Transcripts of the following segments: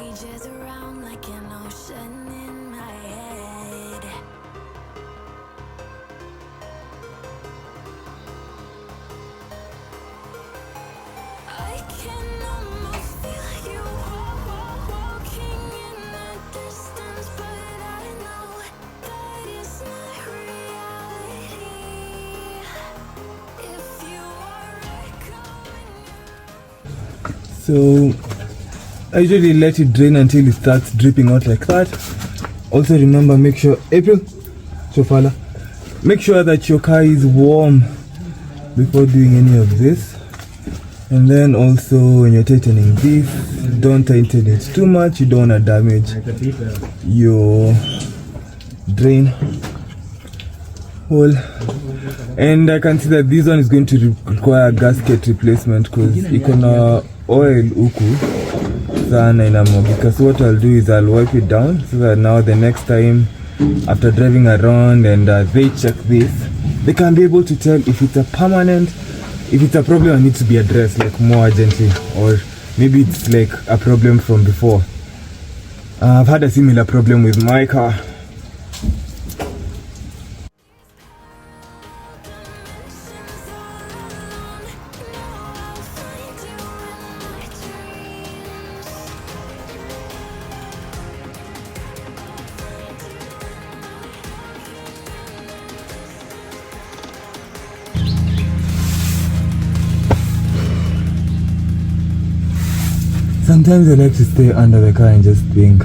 rages around like an ocean in my head. I can almost feel you walking in the distance, but I know that it's not reality. If you are echoing. So I usually let it drain until it starts dripping out like that. Also remember, make sure make sure that your car is warm before doing any of this. And then also when you're tightening this, don't tighten it too much. You don't want to damage your drain hole. And I can see that this one is going to require a gasket replacement because ikona oil uku sana inamwagika. So what I'll do is I'll wipe it down so that now the next time after driving around and they check this, they can be able to tell if it's a permanent, if it's a problem that needs to be addressed like more urgently, or maybe it's like a problem from before. I've had a similar problem with my car. Sometimes I like to stay under the car and just think.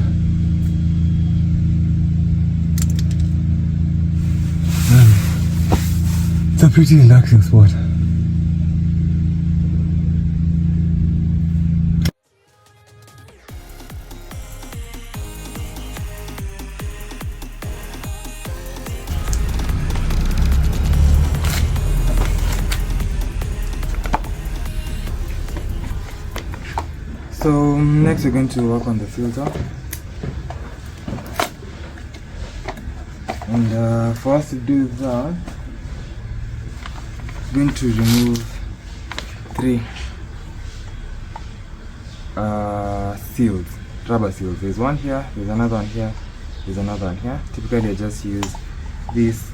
It's a pretty relaxing spot. So next we're going to work on the filter, and for us to do that, we're going to remove 3 seals, rubber seals. There's one here, there's another one here, there's another one here. Typically I just use this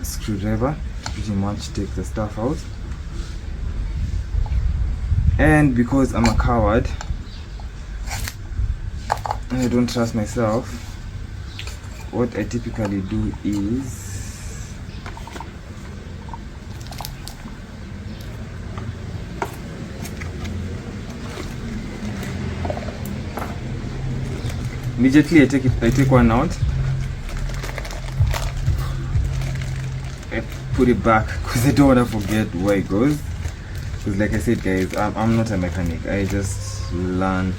screwdriver to pretty much take the stuff out. And because I'm a coward and I don't trust myself, what I typically do is immediately I take one out, I put it back because I don't want to forget where it goes. Because like I said guys, I'm not a mechanic. I just learn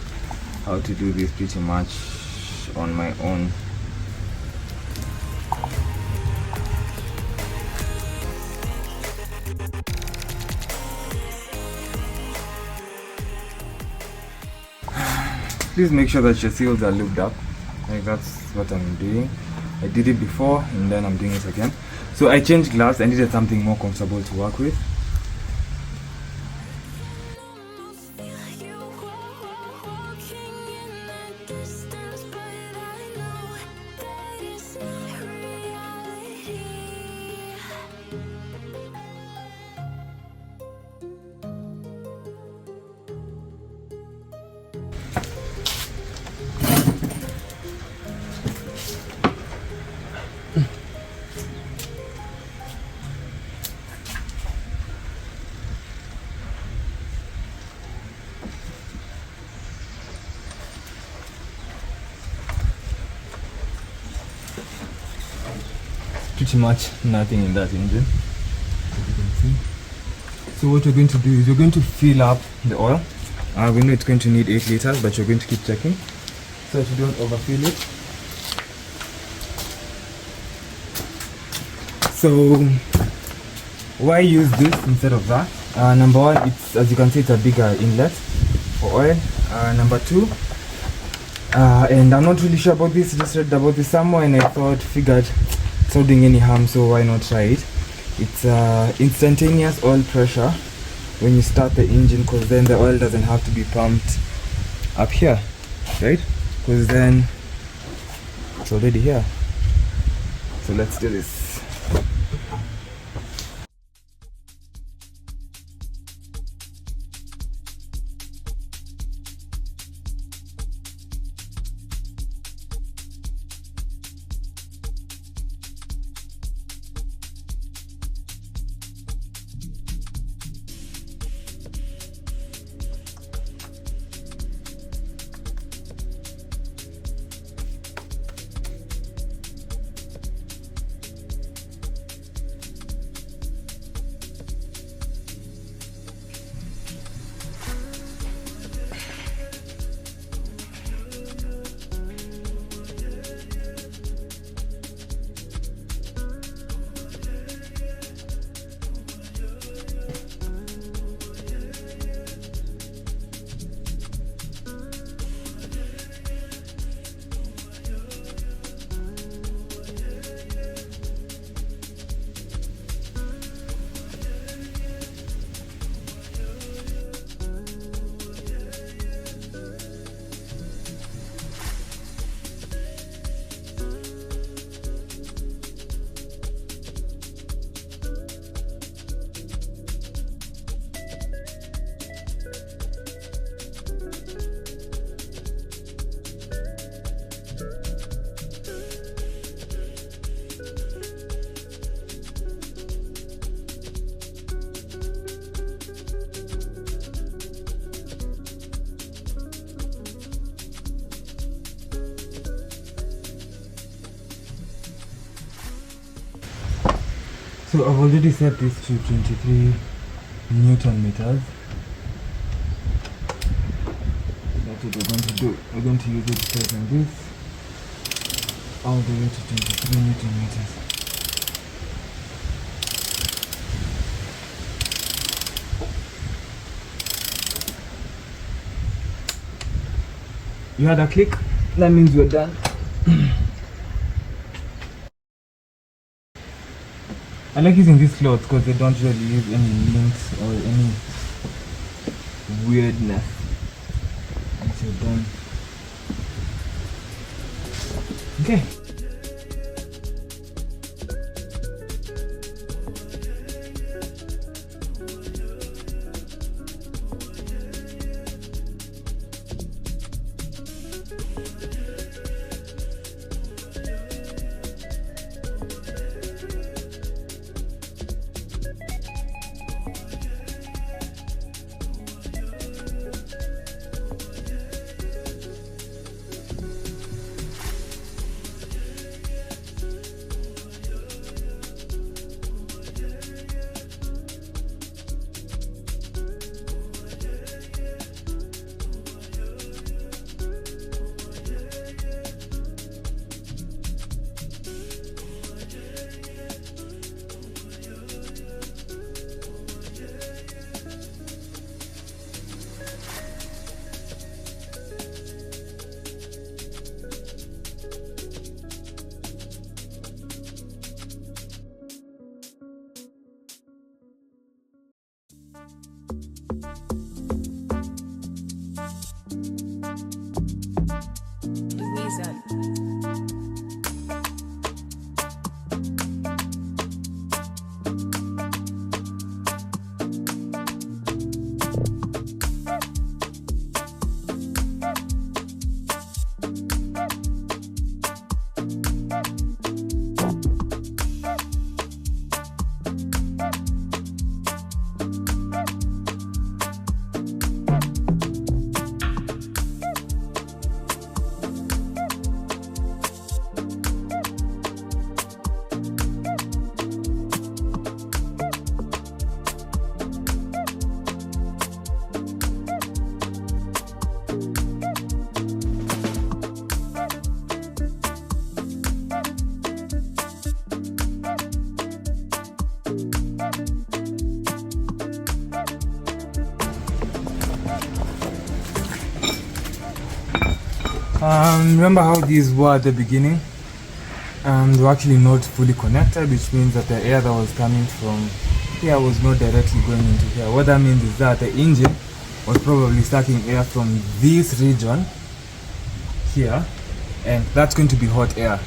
how to do this pretty much on my own. Please make sure that your seals are lubed up. Like that's what I'm doing. I did it before and then I'm doing it again. So I changed gloves. I needed something more comfortable to work with. Pretty much nothing in that engine, as you can see. So what you're going to do is you're going to fill up the oil. We know it's going to need 8 liters, but you're going to keep checking so that you don't overfill it. So why use this instead of that? Number one, it's, as you can see, it's a bigger inlet for oil. Number two, and I'm not really sure about this, just read about this somewhere and I figured it's not doing any harm, so why not try it. It's instantaneous oil pressure when you start the engine, because then the oil doesn't have to be pumped up here, right? Because then it's already here. So let's do this. So I've already set this to 23 Newton meters. That's what we're going to do. We're going to use it to tighten this all the way to 23 Newton meters. You had a click, that means we're done. I like using these cloths because they don't really use any links or any weirdness. Once you're done. Okay. Remember how these were at the beginning? They were actually not fully connected, which means that the air that was coming from here was not directly going into here. What that means is that the engine was probably sucking air from this region here, and that's going to be hot air.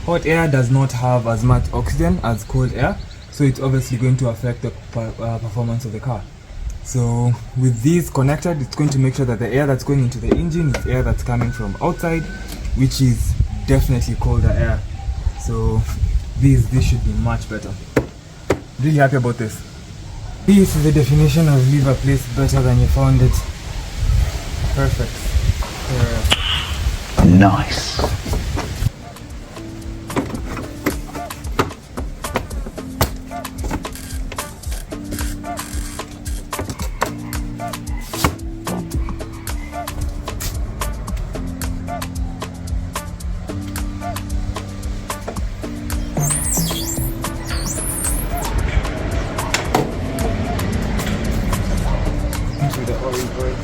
Hot air does not have as much oxygen as cold air, so it's obviously going to affect the performance of the car. So with these connected, it's going to make sure that the air that's going into the engine is air that's coming from outside, which is definitely colder air. So this should be much better. Really happy about this. This is the definition of leave a place better than you found it. Perfect. Nice. Into the oil oil.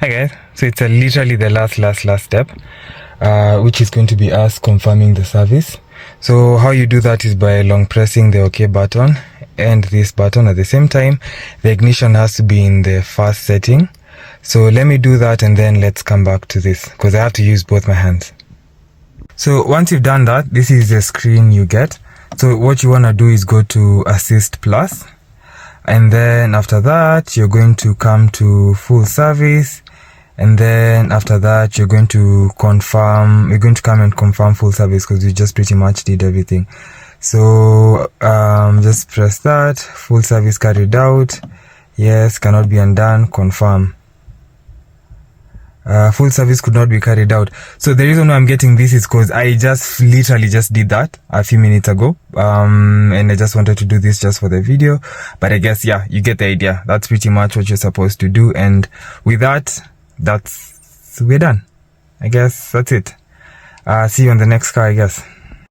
Hi guys, so it's literally the last step, which is going to be us confirming the service. So how you do that is by long pressing the OK button and this button at the same time. The ignition has to be in the first setting. So let me do that and then let's come back to this, because I have to use both my hands. So once you've done that, this is the screen you get. So what you want to do is go to Assist Plus, and then after that you're going to come to Full Service, and then after that you're going to confirm. You're going to come and confirm full service, because you just pretty much did everything. So just press that. Full service carried out. Yes, cannot be undone. Confirm. Full service could not be carried out. So the reason why I'm getting this is because I just literally just did that a few minutes ago, and I just wanted to do this just for the video. But I guess, yeah, you get the idea. That's pretty much what you're supposed to do, and with that, we're done. I guess that's it. See you on the next car, I guess.